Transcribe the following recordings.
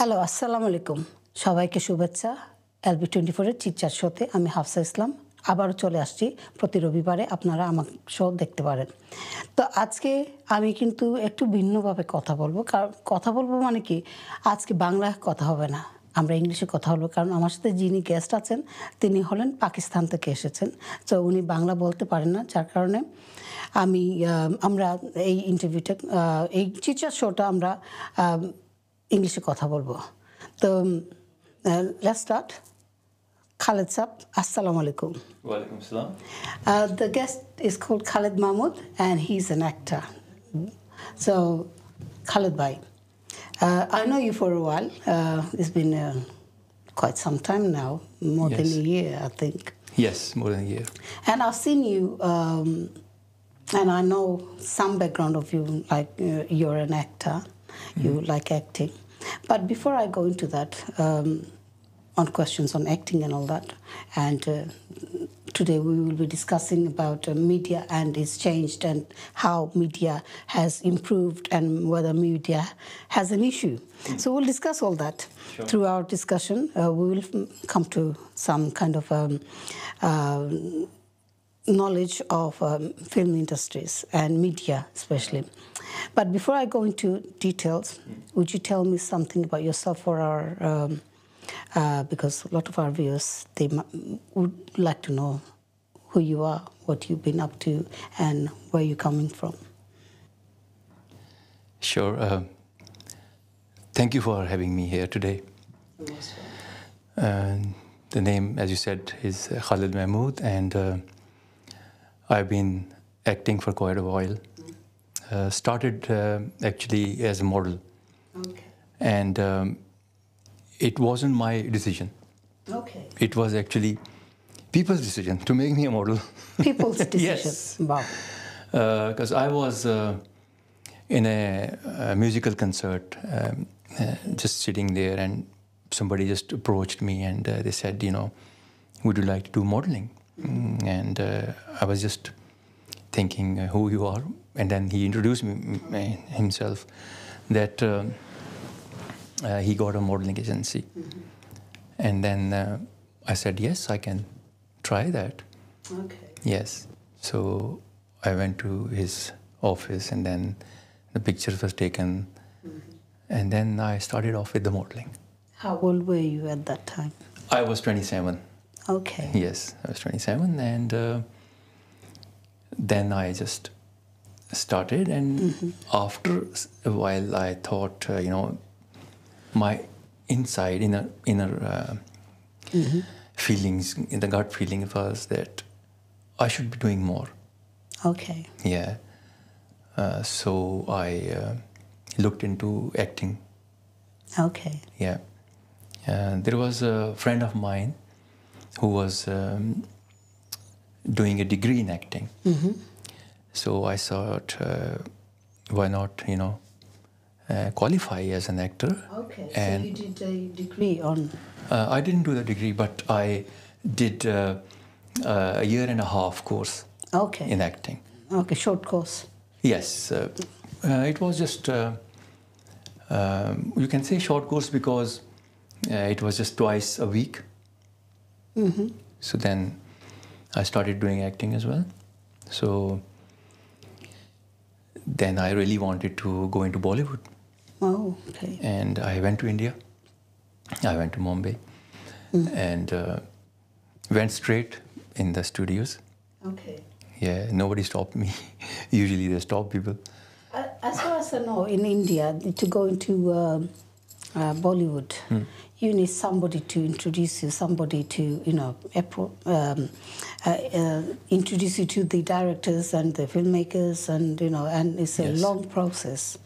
Hello, আসসালামু আলাইকুম। সবাইকে শুভেচ্ছা। LB24 এর চিটচ্যাট শোতে আমি হাফসা ইসলাম আবারও চলে আসছি। প্রতি রবিবারে আপনারা আমার শো দেখতে পারেন। তো আজকে আমি কিন্তু একটু ভিন্নভাবে কথা বলবো। কারণ কথা বলবো মানে কি, আজকে বাংলায় কথা হবে না, আমরা ইংলিশে কথা বলবো। কারণ আমার সাথে যিনি গেস্ট আছেন তিনি হলেন পাকিস্তান থেকে এসেছেন। তো উনি বাংলা বলতে পারেন না, যার কারণে আমরা এই ইন্টারভিউটা, এই চিটচ্যাট শোটা আমরা ইংলিশে কথা বলবো। তো let's start. Khalid sab, assalamu alaikum. Walaikum salam. The guest is called Khalid Mahmud and he's an actor. So, Khalid bhai, I know you for a while. It's been quite some time now, more than a year, I think. Yes, more than a year. And I've seen you, and I know some background of you, like you're an actor, you like acting. But before I go into that, on questions on acting and all that, and today we will be discussing about media and its changed and how media has improved and whether media has an issue. So we'll discuss all that. Sure. Through our discussion. We will come to some kind of knowledge of film industries and media especially. But before I go into details, would you tell me something about yourself for our, because a lot of our viewers, they would like to know who you are, what you've been up to, and where you're coming from. Sure. Thank you for having me here today. The name, as you said, is Khalid Mahmud, and I've been acting for quite a while. Started actually as a model, and it wasn't my decision. Okay. It was actually people's decision to make me a model. People's decision. Yes. Wow. Because I was in a musical concert, just sitting there, and somebody just approached me and they said, you know, would you like to do modeling? And I was just thinking who you are. And then he introduced me himself, that he got a modeling agency. And then I said, yes, I can try that. Okay. Yes. So I went to his office, and then the pictures was taken. And then I started off with the modeling. How old were you at that time? I was 27. Okay. Yes, I was 27, and then I just started, and after a while I thought, you know, my inside inner feelings, in the gut feeling was that I should be doing more. Okay. Yeah. So I looked into acting. Okay. Yeah. There was a friend of mine who was doing a degree in acting. So I thought, why not, you know, qualify as an actor. Okay. And so you did a degree on... I didn't do the degree, but I did a year and a half course Okay. in acting. Okay, short course. Yes. It was just, you can say short course because it was just twice a week. So then I started doing acting as well. So then I really wanted to go into Bollywood. Oh, okay. And I went to India. I went to Mumbai and went straight in the studios. Okay. Yeah, nobody stopped me. Usually they stop people. As far as I know, in India, to go into Bollywood, you need somebody to introduce you, somebody to, you know, introduce you to the directors and the filmmakers, and, you know, and it's a long process.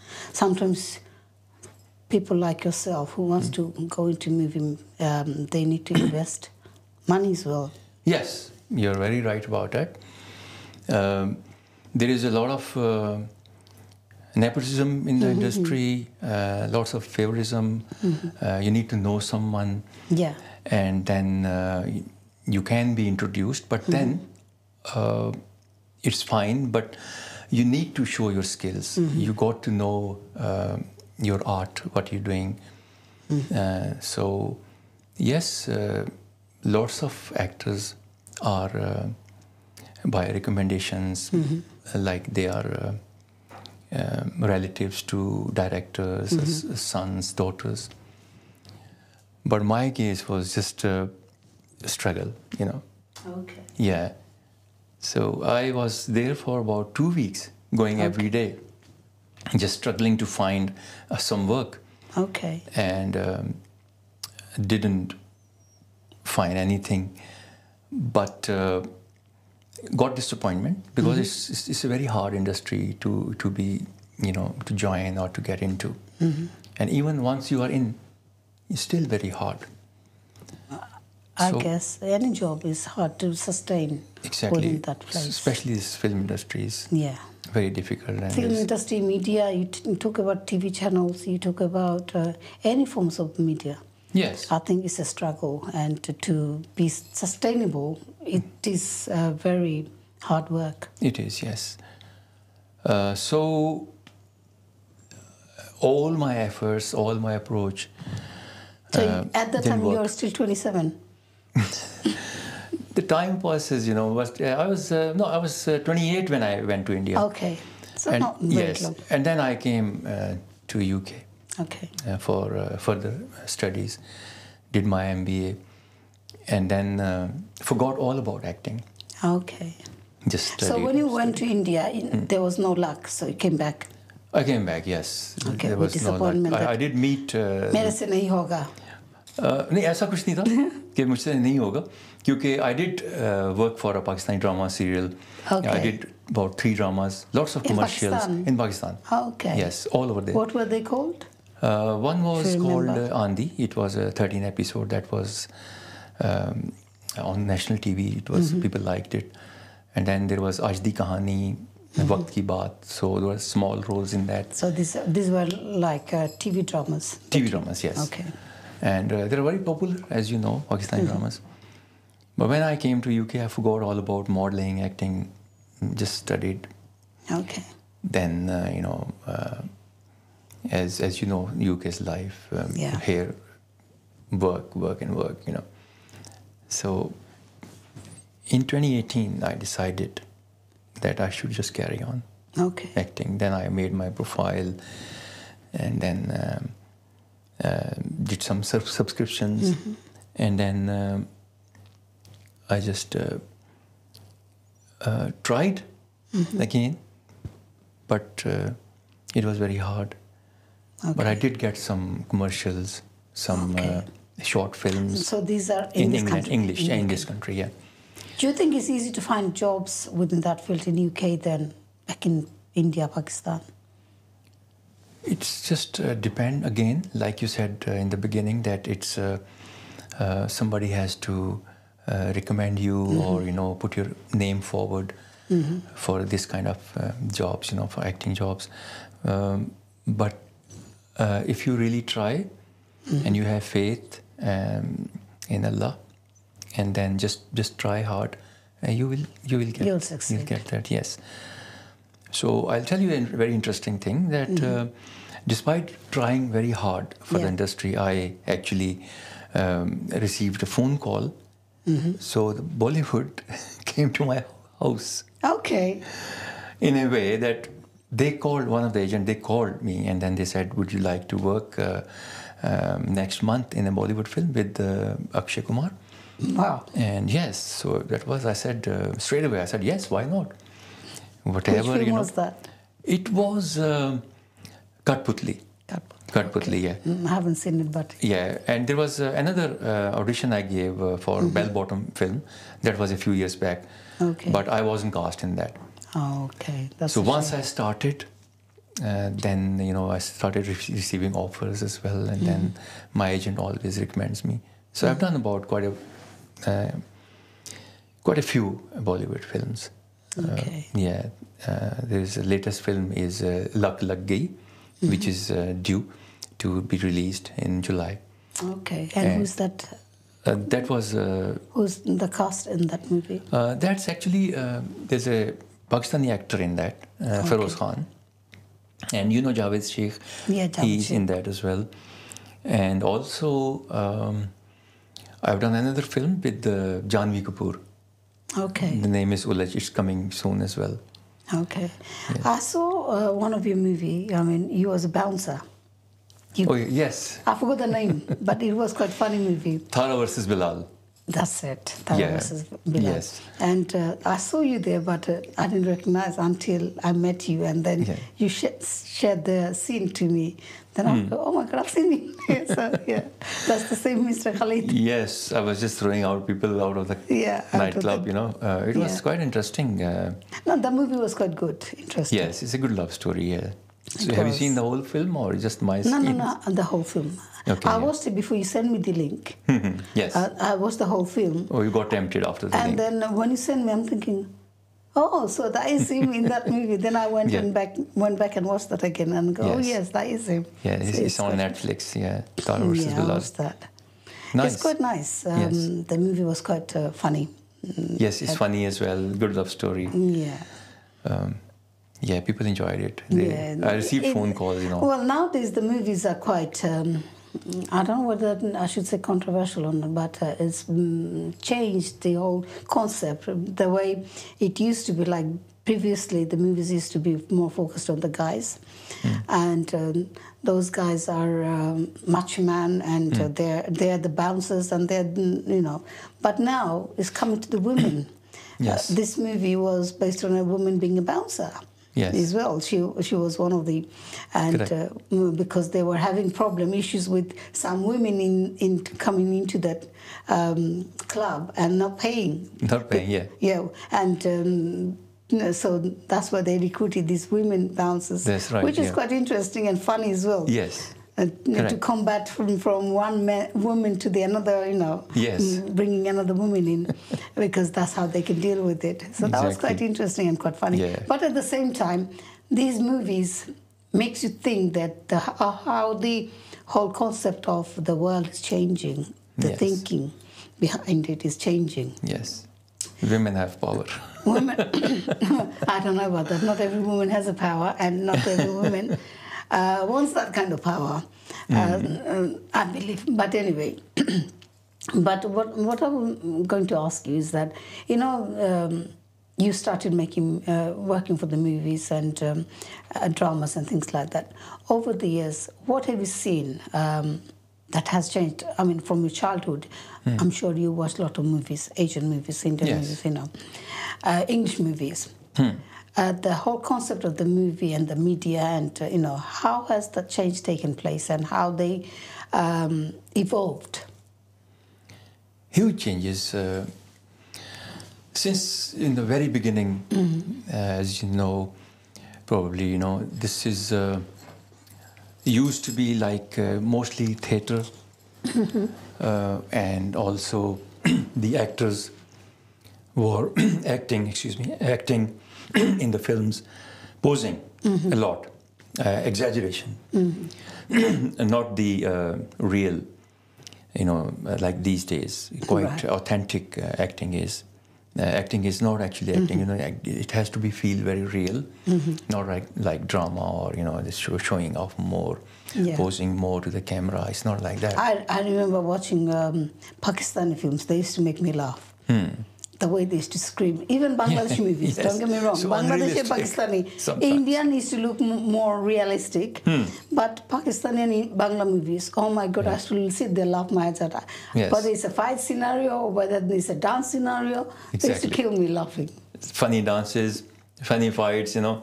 Sometimes people like yourself who wants to go into movie, they need to invest money as well. Yes, you're very right about that. There is a lot of nepotism in the industry, lots of favoritism. You need to know someone, and then you can be introduced, but then it's fine, but you need to show your skills. You got to know your art, what you're doing, So, yes, lots of actors are by recommendations, like they are relatives to directors, sons, daughters. But my case was just a struggle, you know. Okay. Yeah. So I was there for about 2 weeks, going every day, just struggling to find some work. Okay. And didn't find anything, but got disappointment because it's a very hard industry to be, you know, to join or to get into. And even once you are in, it's still very hard. I So- guess any job is hard to sustain Exactly. within that place. Especially this film industry is Yeah. very difficult. And Film it's- industry, media, you talk about TV channels, you talk about any forms of media. yes. I think it's a struggle, and to be sustainable, it is very hard work. It is, yes. So all my efforts, all my approach. So at the didn't time you work. were still 27. The time passes, you know. I was 28 when I went to India. Okay, so And not very yes, long. and then I came to UK Okay, for further studies. Did my MBA, and then forgot all about acting. okay. Just So studied. when you went to India, there was no luck, so you came back. I came back. Yes, Okay, there with was no luck. disappointment I that- did meet. मेरे से नहीं होगा. नहीं ऐसा कुछ नहीं था कि मुझसे नहीं होगा क्योंकि I did work for a Pakistani drama serial. Okay. I did about 3 dramas, lots of In commercials Pakistan? in Pakistan. Okay. Yes, all over there. What were they called? One was If you called remember. Andi. It was a 13 episode that was on national TV. It was people liked it, and then there was Aaj Di Kahani, Waqt Ki Baat. So there were small roles in that. So these were like TV dramas. TV dramas, yes. Okay. And they're very popular, as you know, Pakistani dramas. But when I came to UK, I forgot all about modeling, acting, just studied. Okay. Then, as you know, UK's life, Yeah. here, work, and work, you know. So in 2018, I decided that I should just carry on Okay. acting. Then I made my profile, and then did some subscriptions, and then I just tried again, but it was very hard. But I did get some commercials, some short films So these are in this England, country. English, in in UK. this country, yeah. Do you think it's easy to find jobs within that field in UK than back in India, Pakistan? It's just depend again, like you said in the beginning, that it's somebody has to recommend you or put your name forward for this kind of jobs, for acting jobs. But if you really try and you have faith in Allah, and then just try hard, you will get. You'll succeed. You'll get that. Yes. So I'll tell you a very interesting thing that despite trying very hard for the industry, I actually received a phone call. So the Bollywood came to my house Okay. in a way that they called one of the agents. They called me and then they said, "Would you like to work next month in a Bollywood film with Akshay Kumar?" Wow. And yes, so that was. I said straight away. I said yes. Why not? Whatever. Which film was that? It was Katputli. Katputli, yeah. I haven't seen it, but Yeah, and there was another audition I gave for Bell Bottom film. That was a few years back. Okay. But I wasn't cast in that. oh, okay. That's So a once shame. I started, then I started receiving offers as well, and then my agent always recommends me. So I've done about quite a few Bollywood films. Okay. There's the latest film is Lak Lag Gayi, which is due to be released in July. Okay. And who's that? That was Who's the cast in that movie? that's actually there's a Pakistani actor in that, Feroz Khan, and Javed Sheikh. Yeah, Javed He's Sheikh. in that as well. And also, I've done another film with Janvi Kapoor. Okay. The name is Ulaj. It's coming soon as well. Okay. I saw one of your movie. I mean, you was a bouncer. Oh, yes. I forgot the name, but it was quite funny movie. Thara versus Bilal. That's it. Tara Yeah. versus Bilal. Yes. And I saw you there, but I didn't recognize until I met you, and then Yeah. you shared the scene to me. Then I go, oh my God, I've seen him. So, yeah, that's the same Mr. Khalid. Yes, I was just throwing out people out of the Yeah, out of nightclub, the- you know. It was Yeah. quite interesting. No, the movie was quite good, interesting. Yes, it's a good love story, yeah. So It have you was. seen the whole film or just my No, scenes? the whole film. Okay, I yeah. watched it before you sent me the link. Yes. I watched the whole film. Oh, you got tempted after the And thing. then when you sent me, I'm thinking, oh, so that is him in that movie. Then I went Yeah. went back and watched that again and go, oh Yes. yes, that is him. Yeah, So it's on quite- Netflix, yeah. Thara versus Yeah, I Bilal. watched that. Nice. It's quite nice. Yes. The movie was quite funny. Yes, it's funny as well. Good love story. Yeah. Yeah, people enjoyed it. Yeah. I received phone calls, you know. Well, nowadays the movies are quite, I don't know whether I should say controversial or not, but it's changed the whole concept. The way it used to be, like previously, the movies used to be more focused on the guys. And those guys are macho man, and they're the bouncers, and they're, you know. But now it's coming to the women. Yes. This movie was based on a woman being a bouncer. Yes. As well, she was one of the, and because they were having issues with some women in coming into that club and not paying. Not paying, yeah. Yeah, and so that's why they recruited these women bouncers. That's right, which is yeah. quite interesting and funny as well. Yes. To Correct. combat from one woman to the another, you know, Yes. bringing another woman in, because that's how they can deal with it. So that was Exactly. quite interesting and quite funny. Yeah. But at the same time, these movies makes you think that how the whole concept of the world is changing, the Yes. thinking behind it is changing. Yes. Women have power. Women, I don't know about that. Not every woman has a power, and not every woman wants that kind of power, I believe. But anyway, but what I'm going to ask you is that, you know, you started working for the movies and dramas and things like that. Over the years, what have you seen that has changed? I mean, from your childhood, I'm sure you watched a lot of movies, Asian movies, Indian Yes. movies, you know, English movies. The whole concept of the movie and the media, and you know, how has that change taken place and how they evolved? Huge changes. Since in the very beginning, as you know, probably, you know, this is used to be like mostly theatre, and also the actors were acting in the films, posing a lot, exaggeration, and not the real, you know, like these days, quite Right. authentic acting is. Acting is not actually acting, you know, it has to be feel very real, not like drama or, you know, just showing off more, Yeah. posing more to the camera. It's not like that. I remember watching Pakistani films. They used to make me laugh. The way they used to scream. Even Bangladeshi movies, Yes. don't get me wrong. So Bangladeshi and unrealistic Pakistani. sometimes. Indian used to look more realistic. But Pakistani and Bangla movies, oh my God, I still sit there, laugh my head out. Yes. Whether it's a fight scenario or whether it's a dance scenario, they used to Exactly. kill me laughing. Funny dances, funny fights, you know.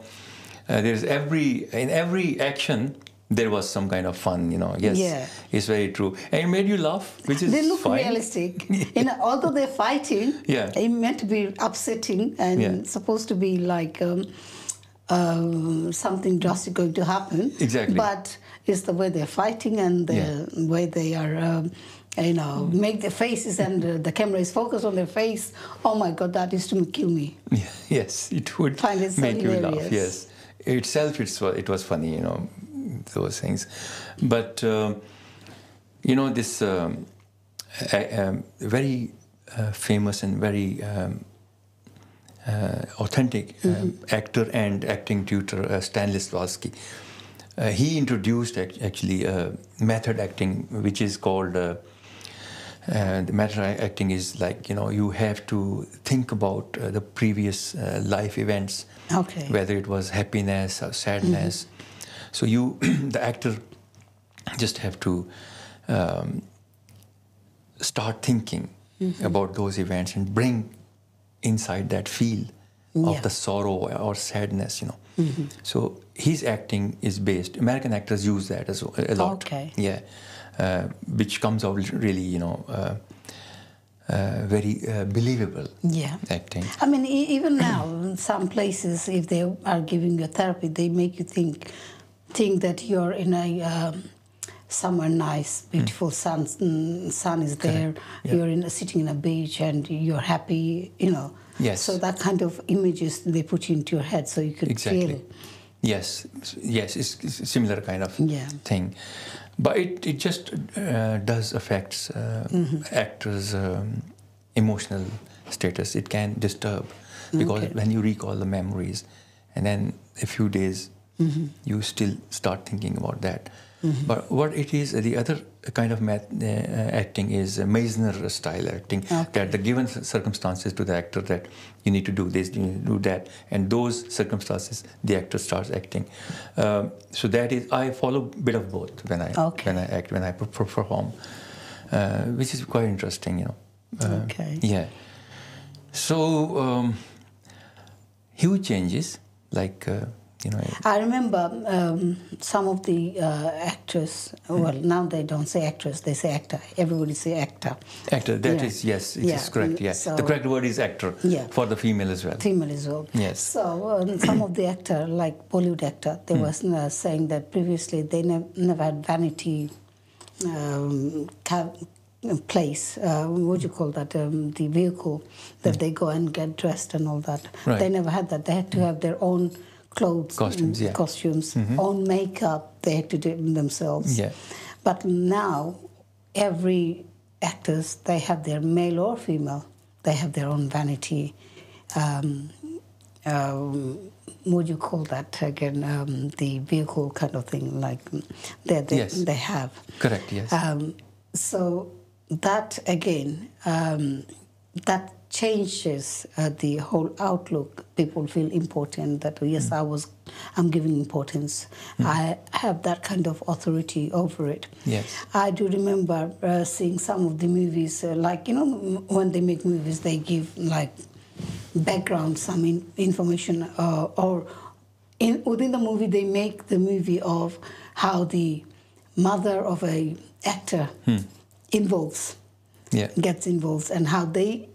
In every action, there was some kind of fun, you know. Yes, Yeah. it's very true. And it made you laugh, which is They look fine. realistic. You know, although they're fighting, Yeah. it meant to be upsetting and Yeah. supposed to be like something drastic going to happen. Exactly. But it's the way they're fighting and the way they are, you know, make their faces and the camera is focused on their face. Oh my God, that used to kill me. Yes, it would Find it so make you laugh. hilarious. Yes, itself it was funny, you know, those things. But you know, this very famous and very authentic actor and acting tutor Stanislavski. he introduced actually method acting, which is called the method acting is like, you know, you have to think about the previous life events, Okay. whether it was happiness or sadness. So you, the actor, just have to start thinking about those events and bring inside that feel of the sorrow or sadness, you know. So his acting is based. American actors use that as well, a lot. Okay. Yeah, which comes out really, you know, very believable. Yeah. Acting. I mean, even now, in some places, if they are giving you therapy, they make you think that you're in a somewhere nice, beautiful sun is there. Yeah. You're sitting in a beach and you're happy, you know. Yes. So that kind of images they put into your head, so you could feel. Yes, it's a similar kind of thing, but it just does affects actors' emotional status. It can disturb because when you recall the memories, and then a few days you still start thinking about that. But what it is, the other kind of acting is Meisner style acting, that the given circumstances to the actor that you need to do this, you need to do that, and those circumstances the actor starts acting. So that is, I follow a bit of both when I act, when I perform, which is quite interesting, you know. Yeah. So huge changes, like. You know, I remember some of the actors, well, now they don't say actress, they say actor. Everybody say actor. Actor, that is, yes, it is correct, yeah. So, the correct word is actor, for the female as well. Female as well. Yes. So some of the actor, like Bollywood actor, they was saying that previously they never had vanity place, what do you call that, the vehicle that they go and get dressed and all that. Right. They never had that. They had to have their own clothes, costumes, own makeup, they had to do it themselves. Yeah. But now, every actors, they have their male or female, they have their own vanity. What do you call that again? The vehicle kind of thing, like they have. Correct, yes. So that again, that changes the whole outlook. People feel important, that yes, I'm giving importance. I have that kind of authority over it. Yes. I do remember seeing some of the movies, like, you know, when they make movies, they give like background, some information, or within the movie, they make the movie of how the mother of a actor gets involved, and how they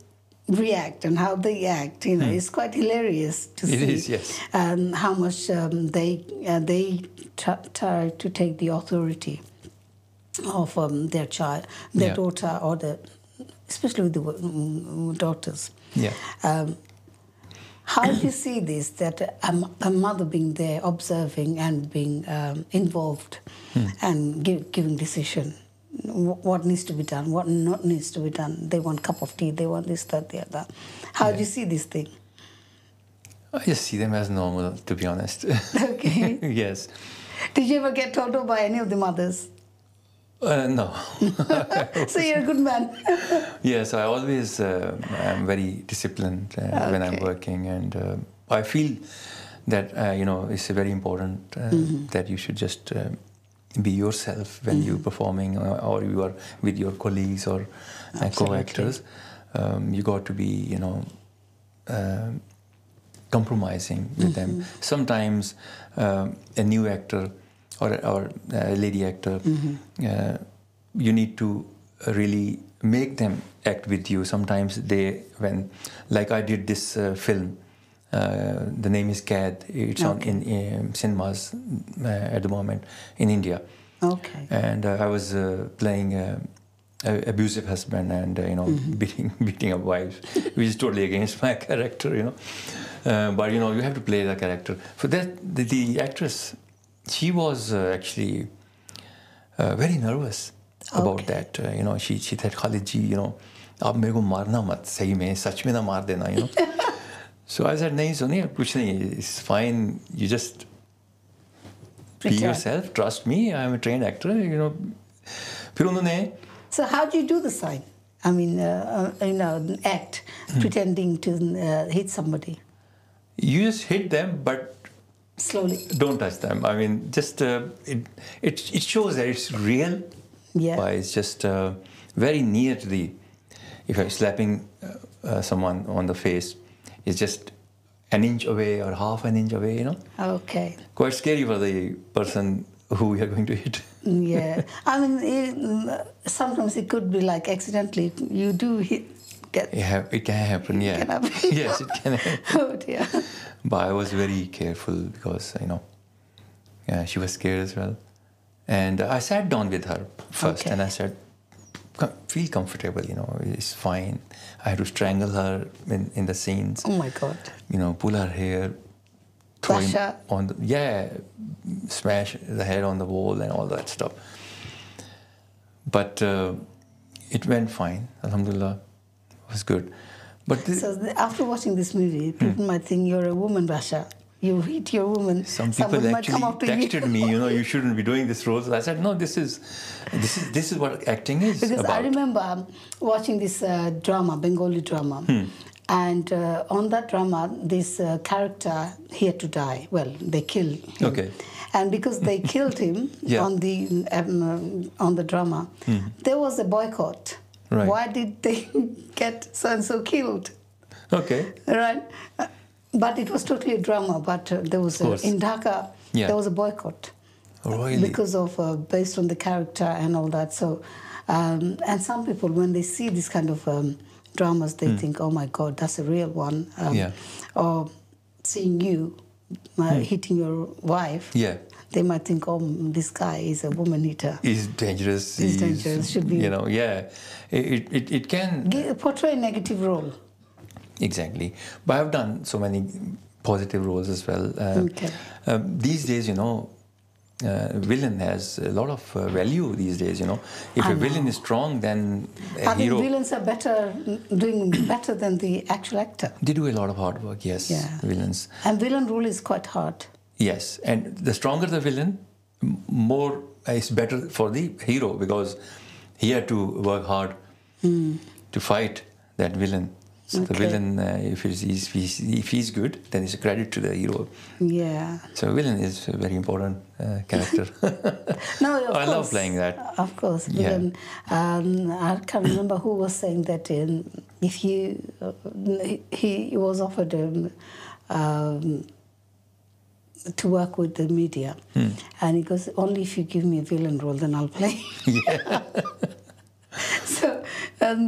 react and how they act. You know, it's quite hilarious to see. It is, yes. How much they try to take the authority of their child, their daughter, or especially the daughters. Yeah. How do you see this, that a mother being there, observing and being involved and giving decision? What needs to be done, what not needs to be done. They want a cup of tea, they want this, that, the other. How do you see this thing? I just see them as normal, to be honest. Okay. Yes. Did you ever get told off by any of the mothers? No. So you're a good man. Yes, I always am very disciplined when I'm working, and I feel that you know, it's very important that you should just be yourself when you're performing, or you are with your colleagues or co-actors. You got to be, you know, compromising with them. Sometimes a new actor or a lady actor, you need to really make them act with you. Sometimes like I did this film, the name is Khalid. It's on in cinemas at the moment in India. Okay. And I was playing an abusive husband, and you know, beating up wives, which is totally against my character, you know. But you know, you have to play the character. For that, the actress, she was actually very nervous about that. You know, she said, Khalid ji, you know, आप मेरे को मारना मत, सही में सच में ना मार देना, you know. So I said, नहीं सोनिया कुछ नहीं, it's fine. You just be yourself, trust me, I'm a trained actor, you know. फिर उन्होंने So how do you do the sign? I mean, act, pretending to hit somebody. You just hit them, but Slowly. don't touch them. I mean, just it shows that it's real. Yeah. By it's just very near to the. If I'm slapping someone on the face, it's just an inch away or half an inch away. You know. Okay. Quite scary for the person who we are going to hit. Yeah. I mean, sometimes it could be like accidentally you do get. Yeah, it can happen. Yeah. Can happen. Yes, it can happen. Oh dear. But I was very careful because, you know, yeah, she was scared as well. And I sat down with her first and I said, feel comfortable, you know, it's fine. I had to strangle her in the scenes. Oh my God. You know, pull her hair, throw him Basha. on the, yeah, smash the head on the wall and all that stuff. But it went fine, alhamdulillah, it was good. But So after watching this movie, people might think you're a woman, Basha. You hit your woman. some Someone people might actually come up to texted you. me, you know, you shouldn't be doing this role. So I said, no, this is what acting is Because about. I remember watching this drama, Bengali drama, and on that drama, this character, he had to die. Well, they killed him. Okay. And because they killed him Yeah. on the drama, there was a boycott. Right. Why did they get so-and-so killed? Okay. Right? But it was totally a drama. But there was course. in Dhaka, Yeah. there was a boycott. Really? Because of based on the character and all that. So, and some people when they see this kind of dramas, they think, "Oh my God, that's a real one." Yeah. Or seeing you hitting your wife, Yeah. they might think, "Oh, this guy is a woman eater." He's dangerous. He's dangerous, should be- You know, yeah. It can... Portray a negative role. Exactly. But I've done so many positive roles as well. Okay. These days, you know, villain has a lot of value these days, you know. If I a villain know. is strong, then a I think hero... villains are doing better than the actual actor. They do a lot of hard work, yes, Yeah. villains. And villain role is quite hard. Yes, and the stronger the villain, more is better for the hero because he had to work hard to fight that villain. So the Okay. villain, if he's good, then it's a credit to the hero. Yeah. So villain is a very important character. No, of I course. love playing that. Of course. Yeah. Villain. I can't remember who was saying that if he was offered to work with the media, and he goes, only if you give me a villain role, then I'll play. Yeah. So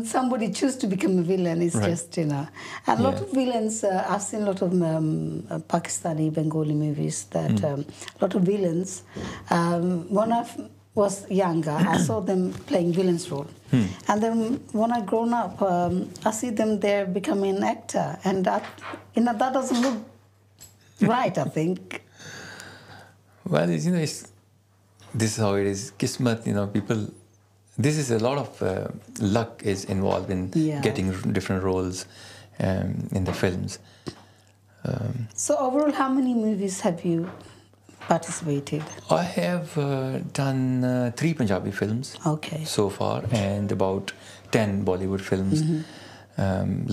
somebody choose to become a villain. It's Right. just, you know. And a lot Yeah. of villains, I've seen a lot of Pakistani, Bengali movies that a lot of villains, when I was younger, I saw them playing villains role. And then when I grown up, I see them there becoming an actor. And that, you know, that doesn't look right, I think. Well, you know, this is how it is. Kismat, you know, people... This is a lot of luck is involved in Yeah. getting different roles in the films. So overall, how many movies have you participated? I have done 3 Punjabi films Okay. so far and about 10 Bollywood films.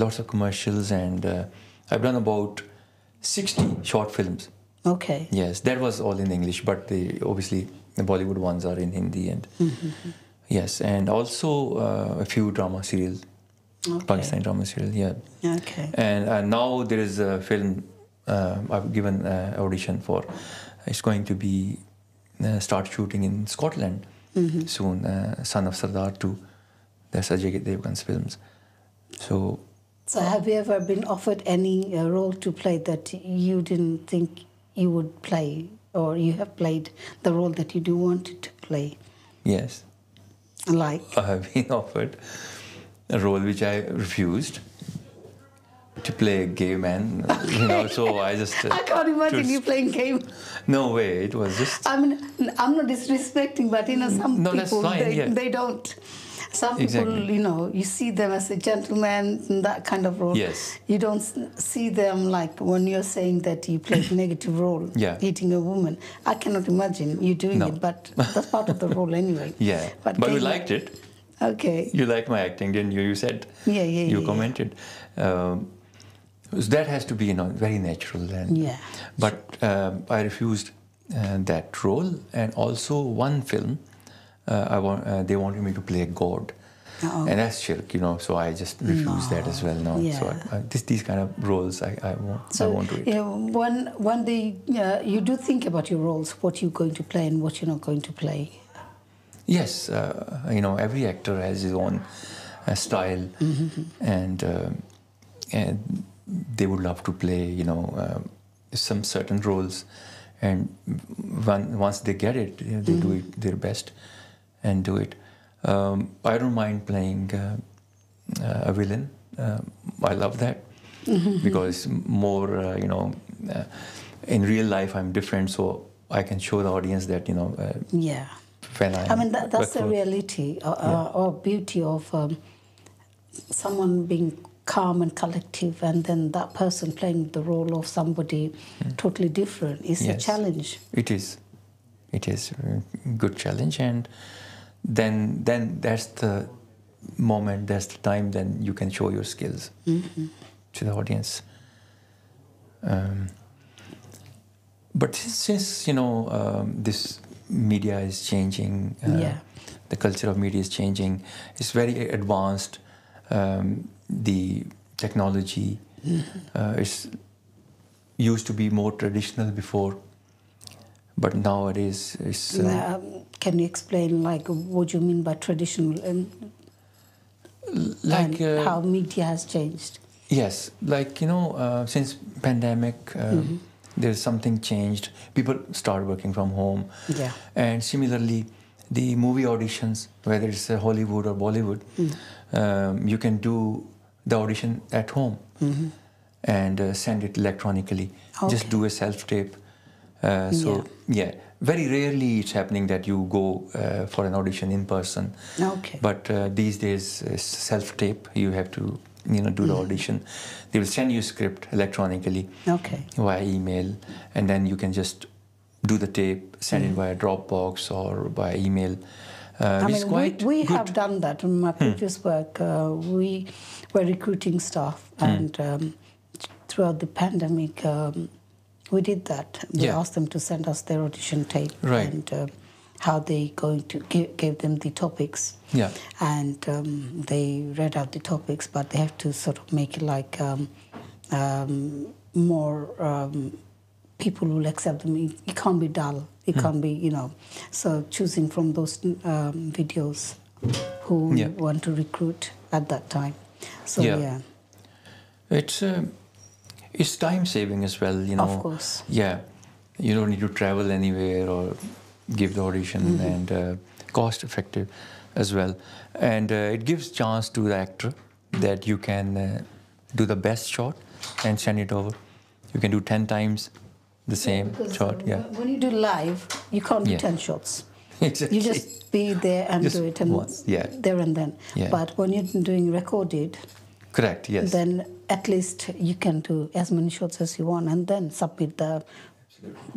Lots of commercials and I've done about 60 short films. Okay. Yes, that was all in English, but obviously the Bollywood ones are in Hindi and... Yes, and also a few drama serials, Okay. Pakistani drama serials, yeah. Okay. And now there is a film I've given audition for. It's going to be start shooting in Scotland soon. Son of Sardar 2. That's Ajay Devgan's films. So have you ever been offered any role to play that you didn't think you would play, or you have played the role that you do wanted to play? yes, Like? I have been offered a role which I refused to play a gay man. You know, so I just. I can't imagine you playing game. No way. It was just. I mean, I'm not disrespecting, but you know, some No, that's people fine, yeah. they don't. Some people, you know, you see them as a gentleman in that kind of role. Yes. You don't see them like when you're saying that you play a negative role, Yeah. hitting a woman. I cannot imagine you doing No. it, but that's part of the role anyway. Yeah. But we liked it. Okay. You liked my acting, didn't you? You said. Yeah. You commented. So that has to be, you know, very natural. And, Yeah. But I refused that role, and also one film, they wanted me to play a god. Oh. And that's shirk, you know, so I just refused that as well. No, Yeah. so these kind of roles I won't do it. You know, when you do think about your roles, what you're going to play and what you're not going to play. Yes, you know, every actor has his own style, and they would love to play, you know, some certain roles, and once they get it, you know, they do it their best and do it. I don't mind playing a villain. I love that because more, you know, in real life I'm different, so I can show the audience that, you know. Yeah. I mean, that's the reality or beauty of someone being calm and collective, and then that person playing the role of somebody totally different. It's a challenge. It is a good challenge, and then that's the moment, that's the time then you can show your skills to the audience. But since you know this media is changing, the culture of media is changing, it's very advanced, the technology is used to be more traditional before, but nowadays it's can you explain like what you mean by traditional and how media has changed? Yes, like, you know, since pandemic, there's something changed. People start working from home. Yeah. And similarly, the movie auditions, whether it's Hollywood or Bollywood, you can do the audition at home and send it electronically. Okay. Just do a self-tape. Very rarely it's happening that you go for an audition in person. Okay. But these days, it's self-tape. You have to, you know, do the audition. They will send you a script electronically via email, and then you can just do the tape, send it via Dropbox or by email. I mean, we have done that in my previous work. We were recruiting staff, and throughout the pandemic, we did that. We asked them to send us their audition tape and how they going to give them the topics. Yeah. And they read out the topics, but they have to sort of make it like more people will accept them. It can't be dull. It can't be, you know. So choosing from those videos who want to recruit at that time. So it's time saving as well, you know. Of course. Yeah, you don't need to travel anywhere or give the audition, and cost effective as well, and it gives chance to the actor that you can do the best shot and send it over. You can do 10 times the same shot. When you do live, you can't do 10 shots. Exactly. You just be there and do it, and once. there and then. But when you're doing recorded, correct, yes, then at least you can do as many shots as you want and then submit the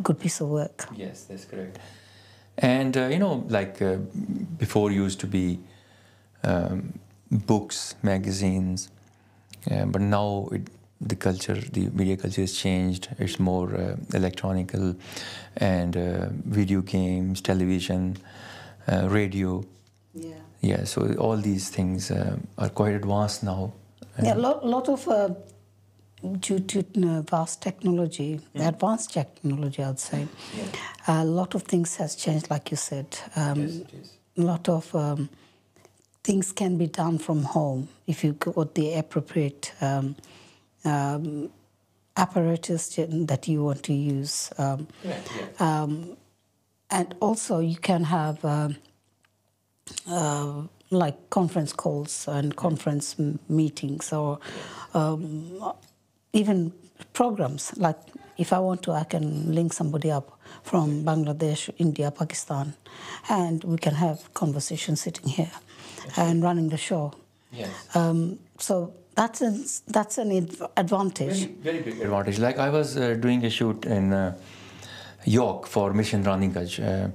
good piece of work. Yes, that's correct. And you know, like before used to be books, magazines, but now the media culture has changed. It's more electronical, and video games, television, radio. Yeah, so all these things are quite advanced now. A lot of due to vast technology, advanced technology outside, a lot of things has changed, like you said. Yes, it is. A lot of things can be done from home if you got the appropriate apparatus that you want to use. And also you can have like conference calls and conference meetings, or even programs. Like if I want to, I can link somebody up from Bangladesh, India, Pakistan, and we can have conversation sitting here. and running the show. Yes. So that's an advantage. Very big advantage. Like I was doing a shoot in York for Mission Raningaj.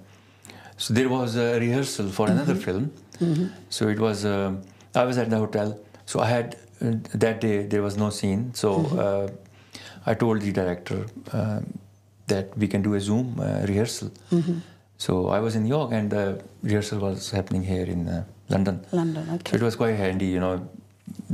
So there was a rehearsal for another film. So it was, I was at the hotel. So I had, that day there was no scene. So I told the director that we can do a Zoom rehearsal. So I was in York and the rehearsal was happening here in London. London, okay. So it was quite handy, you know,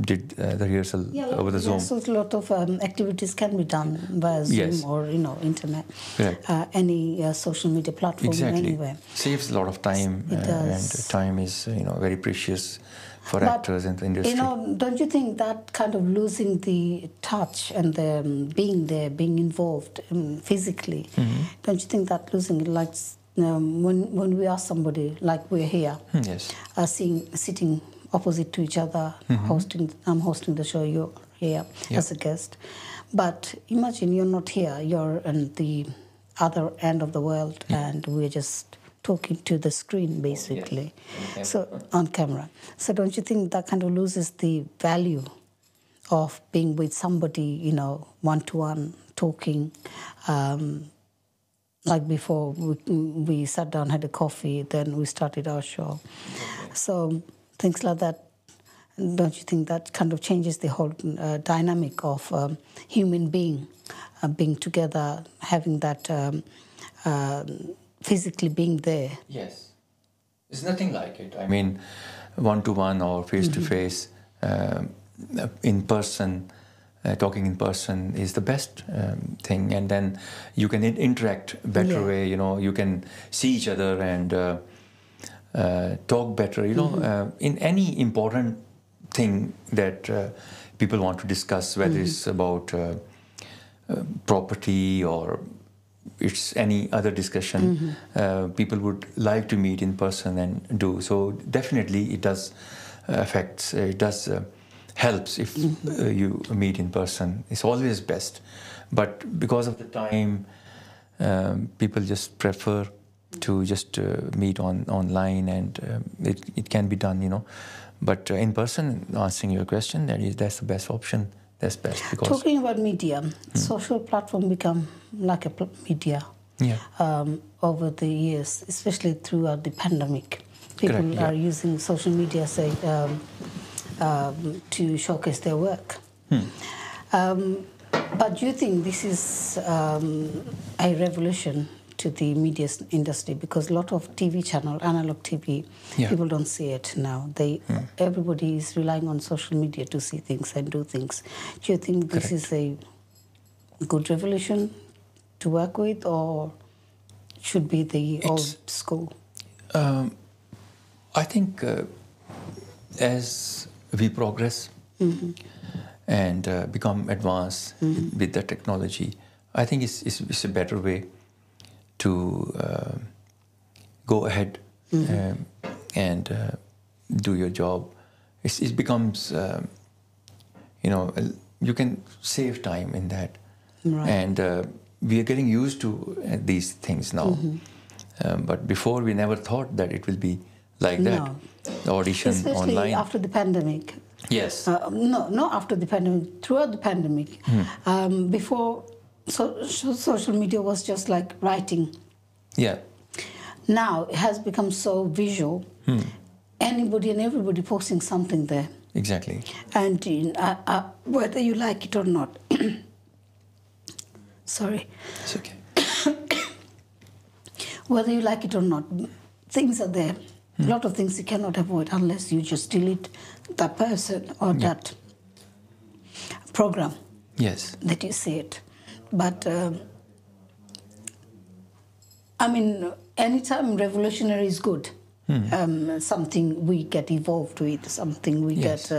did the rehearsal over the Zoom. So a lot of activities can be done via Zoom or, you know, internet. Correct. Any social media platform anywhere. Saves a lot of time, It does. and time is, you know, very precious for actors in the industry. You know, don't you think that kind of losing the touch and the being there, being involved physically, don't you think that losing it, like when we are somebody like we're here, Yes. sitting opposite to each other, I'm hosting the show, you're here as a guest. But imagine you're not here, you're on the other end of the world and we're just talking to the screen basically. Yes. So on camera. So don't you think that kind of loses the value of being with somebody, you know, one-to-one, talking, like before we sat down, had a coffee, then we started our show. So things like that, don't you think that kind of changes the whole dynamic of human being being together, having that physically being there? Yes. There's nothing like it. I mean, one-to-one or face-to-face, in person, talking in person is the best thing. And then you can interact better way, you know, you can see each other and talk better, you know, in any important thing that people want to discuss, whether it's about property or it's any other discussion, people would like to meet in person and do. So definitely it does affects, it does helps if you meet in person. It's always best. But because of the time, people just prefer to just meet online, and it can be done, you know. But in person, answering your question, that's the best option. That's best because talking about media, social platform become like a media over the years, especially throughout the pandemic. People are using social media, say, to showcase their work. But do you think this is a revolution to the media industry? Because a lot of TV channel, analog TV, people don't see it now. Everybody is relying on social media to see things and do things. Do you think this is a good revolution to work with, or should be the old school? I think as we progress and become advanced with the technology, I think it's a better way to go ahead and do your job. It becomes, you know, you can save time in that. Right. And we are getting used to these things now. But before, we never thought that it will be like that. The audition especially online. After the pandemic. Yes. No, not after the pandemic, throughout the pandemic. Before, social media was just like writing. Yeah. Now it has become so visual. Anybody and everybody posting something there. Exactly. And whether you like it or not. Sorry. It's okay. Whether you like it or not, things are there. A lot of things you cannot avoid unless you just delete that person or that program. Yes. That you see it. But, I mean, anytime revolutionary is good. Something we get evolved with, something we get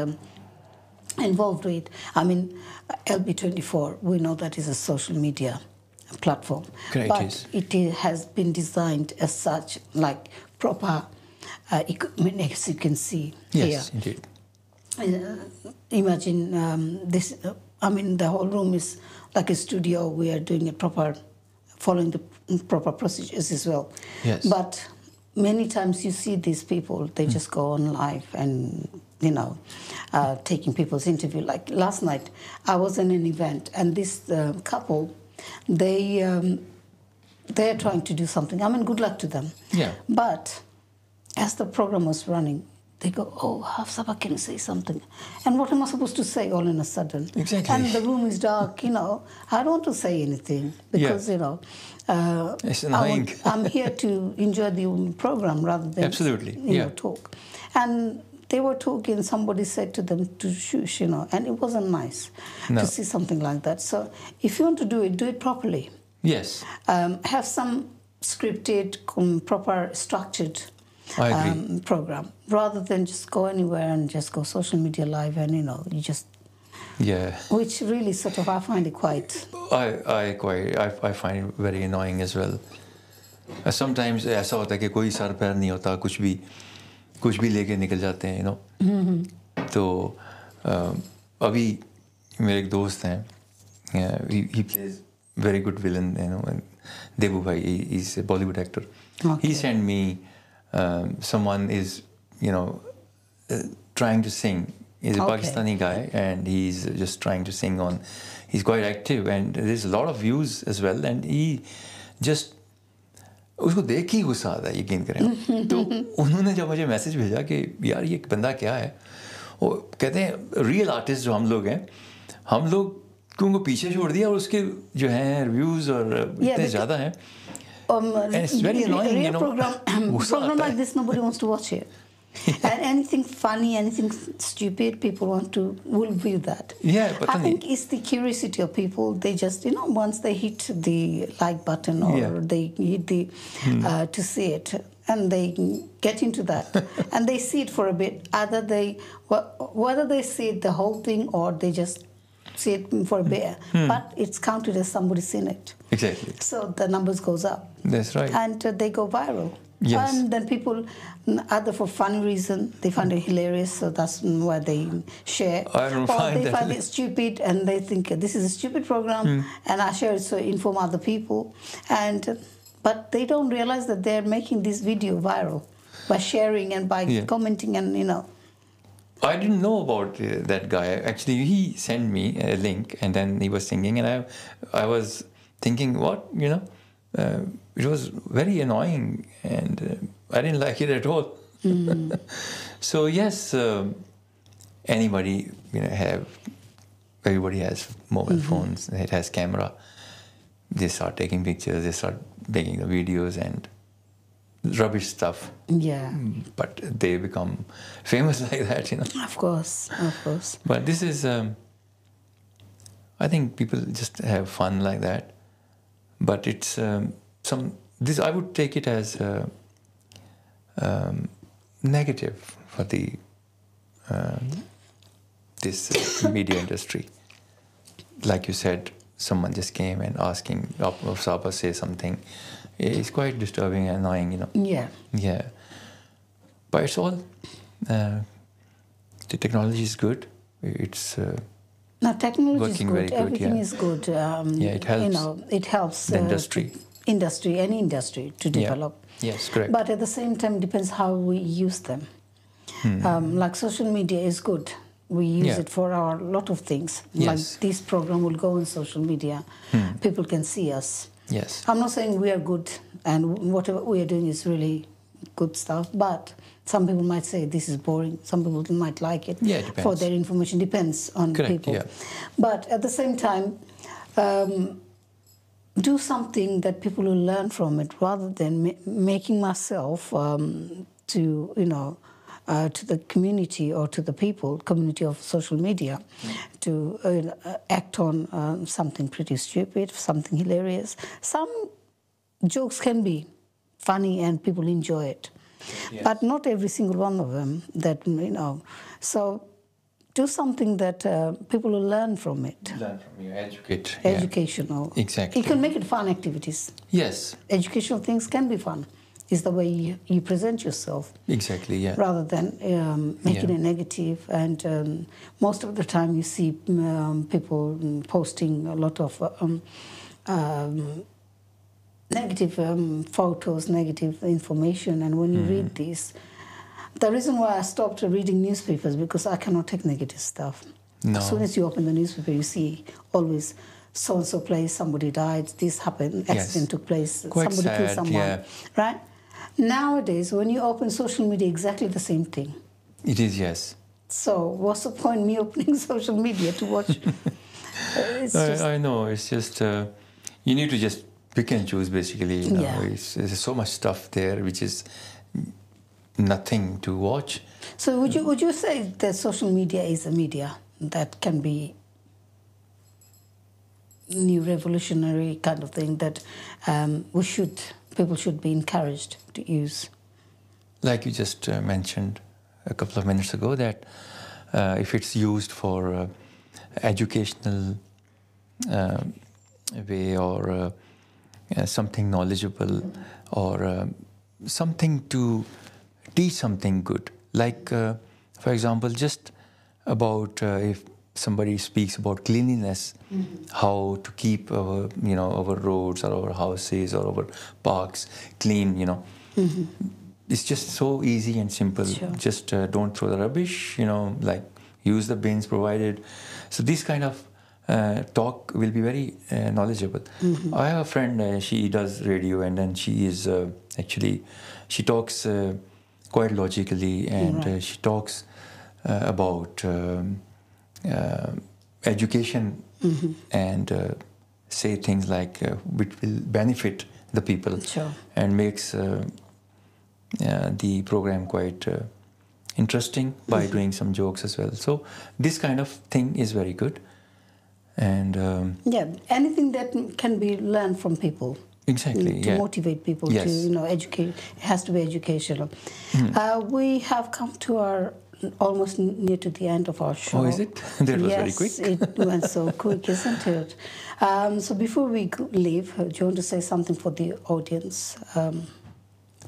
involved with. I mean, LB24, we know that is a social media platform. Correct, but it has been designed as such, like proper equipment, as you can see here. Yes, indeed. Imagine this, I mean, the whole room is like a studio. We are doing a proper, following the proper procedures as well. Yes. But many times you see these people, they just go on live and, taking people's interview. Like last night, I was in an event, and this couple, they're trying to do something. I mean, good luck to them. Yeah. But as the program was running, they go, "Oh, Hafsa, can you say something?" And what am I supposed to say all in a sudden? Exactly. And the room is dark, I don't want to say anything because, it's annoying. I'm here to enjoy the program rather than Absolutely. talk. And they were talking, somebody said to them to shush, and it wasn't nice to see something like that. So if you want to do it properly. Yes. Have some scripted, proper, structured I agree. program rather than just go anywhere and just go social media live and you just which really sort of I find it quite I find it very annoying as well. Sometimes ऐसा होता है कि कोई sir पैर नहीं होता, कुछ भी लेके निकल जाते हैं तो अभी मेरे एक दोस्त हैं, he plays very good villain, and Devu bhai, he's a Bollywood actor. Okay. He sent me someone is trying to sing. He's a Pakistani guy, and he's just trying to sing on. He's quite active, and there's a lot of views as well. And he just उसको देख के ही गुस्सा आता है, यकीन करें। तो उन्होंने जब मुझे मैसेज भेजा कि यार ये बंदा क्या है, वो कहते हैं रियल आर्टिस्ट जो हम लोग हैं, हम लोग उनको पीछे छोड़ दिया और उसके जो हैं रिव्यूज और इतने ज़्यादा हैं। And it's very annoying, program like this, nobody wants to watch it. And anything funny, anything stupid, people will view that. Yeah, but I think it's the curiosity of people. They just, once they hit the like button or they hit the to see it, and they get into that, and they see it for a bit. Whether they see it the whole thing or they just see it for a bit, but it's counted as somebody seen it. Exactly. So the numbers goes up. That's right. And they go viral. Yes. And then people, either for funny reason, they find it hilarious, so that's why they share. I don't find they that find it stupid, and they think this is a stupid program, and I share it so inform other people. But they don't realize that they're making this video viral by sharing and by commenting and, I didn't know about that guy. Actually, he sent me a link, and then he was singing, and I was thinking, what, it was very annoying, and I didn't like it at all. So yes, everybody has mobile phones. It has camera. They start taking pictures. They start making the videos and rubbish stuff. Yeah. But they become famous like that, Of course. But this is, I think people just have fun like that. But it's I would take it as negative for the this media industry. Like you said, someone just came and asking Saba say something. It's quite disturbing and annoying, Yeah. But it's all the technology is good. It's now technology is working good. Very good. Everything is good. It helps. It helps the industry. Any industry to develop. Yes, correct. But at the same time, depends how we use them. Like social media is good. We use it for a lot of things. Yes. Like this program will go on social media. People can see us. Yes. I'm not saying we are good and whatever we are doing is really good stuff, but some people might say this is boring. Some people might like it. Yeah, it depends. For their information. Depends on people. Yeah. But at the same time, do something that people will learn from it rather than making myself to the community or to the community of social media, to act on something pretty stupid, something hilarious. Some jokes can be funny and people enjoy it, but not every single one of them. So do something that people will learn from it. Learn from you, educate. Educational. Exactly. You can make it fun activities. Yes. Educational things can be fun. Is the way you present yourself. Exactly, yeah. Rather than making it negative. And most of the time you see people posting a lot of negative photos, negative information, and when you read this, the reason why I stopped reading newspapers because I cannot take negative stuff. No. As soon as you open the newspaper, you see always so and so place, somebody died, this happened, accident took place, Quite somebody killed sad, someone, yeah. right? Nowadays, when you open social media, exactly the same thing. It is, yes. So what's the point me opening social media to watch? I know. It's just you need to just pick and choose. Basically, you know, Yeah. there's so much stuff there which is nothing to watch. So would you say that social media is a media that can be new revolutionary kind of thing that people should be encouraged to use? Like you just mentioned a couple of minutes ago, that if it's used for educational way or something knowledgeable or something to teach something good, like for example, just about if somebody speaks about cleanliness, how to keep our our roads or our houses or our parks clean, it's just so easy and simple. Sure. Just don't throw the rubbish, like use the bins provided. So this kind of talk will be very knowledgeable. I have a friend, she does radio, and then she is actually, she talks quite logically, and Right. she talks about education and say things like which will benefit the people. Sure. And makes the program quite interesting by doing some jokes as well. So this kind of thing is very good. And Yeah, anything that can be learned from people. exactly, To yeah. motivate people Yes. to, educate. It has to be educational. We have come to our almost near to the end of our show. Oh, is it? That was very quick. Yes, it went so quick, isn't it? So before we leave, do you want to say something for the audience?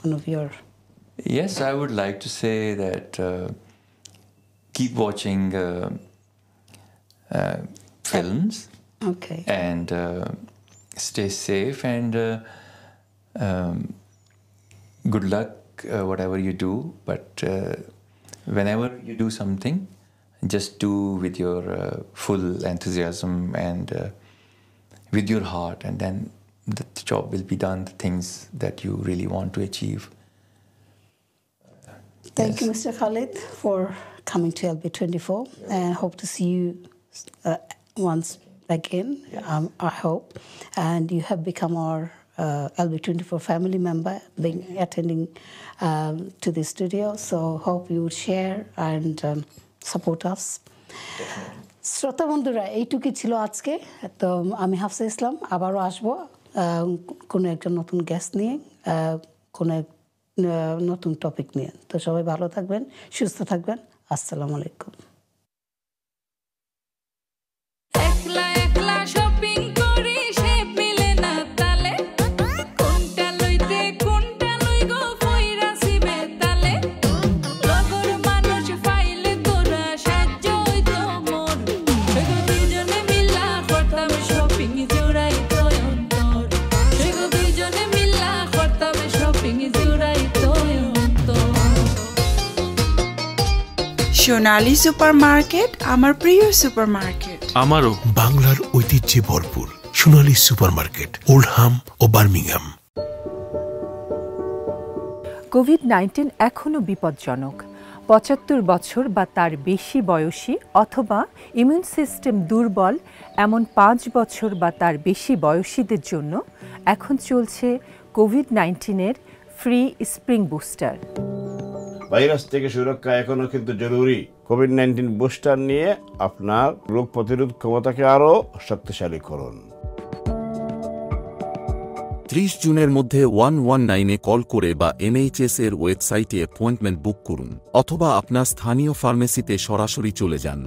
One of your... Yes, I would like to say that keep watching films Okay. and stay safe, and good luck whatever you do. But whenever you do something, just do with your full enthusiasm and with your heart, and then the job will be done, the things that you really want to achieve. Thank you, Mr. Khalid, for coming to LB24, and hope to see you once again, I hope. And you have become our LB24 family member, attending to the studio. So hope you would share and support us. শ্রোতা বন্ধুরা, এইটুকুই ছিল আজকে। তো আমি হাফসা ইসলাম, আবারও আসবো কোনো একজন নতুন গেস্ট নিয়ে, কোনো এক নতুন টপিক নিয়ে। তো সবাই ভালো থাকবেন, সুস্থ থাকবেন। আসসালামু আলাইকুম। একলা একলা শপিং করি, শেপ মিলে না তালে, কোনটা লইতে কোনটা লই গো ফইরাছি বেতালে, লগর মানুষ ফাইলে তোরা সাহায্য হইতো মোর, সেগো দুইজনে মিলা করতাম শপিং জুড়াইতো অন্তর, সেগো দুইজনে মিলা করতাম শপিং জুড়াইতো অন্তর। সোনালী সুপারমার্কেট আমার প্রিয় সুপারমার্কেট। আমারও বাংলার ঐতিহ্যে ভরপুর সোনালী সুপারমার্কেট, ওল্ডহাম ও বার্মিংহাম। কোভিড-19 এখনও বিপজ্জনক। ৭৫ বছর বা তার বেশি বয়সী অথবা ইমিউন সিস্টেম দুর্বল এমন ৫ বছর বা তার বেশি বয়সীদের জন্য এখন চলছে কোভিড-19-এর ফ্রি স্প্রিং বুস্টার। ভাইরাস থেকে সুরক্ষা এখনো কিন্তু জরুরি। কোভিড-19 বুস্টার নিয়ে আপনার রোগ প্রতিরোধ ক্ষমতাকে আরও শক্তিশালী করুন। ৩০ জুনের মধ্যে 119-এ কল করে বা NHS এর ওয়েবসাইটে অ্যাপয়েন্টমেন্ট বুক করুন, অথবা আপনার স্থানীয় ফার্মেসিতে সরাসরি চলে যান।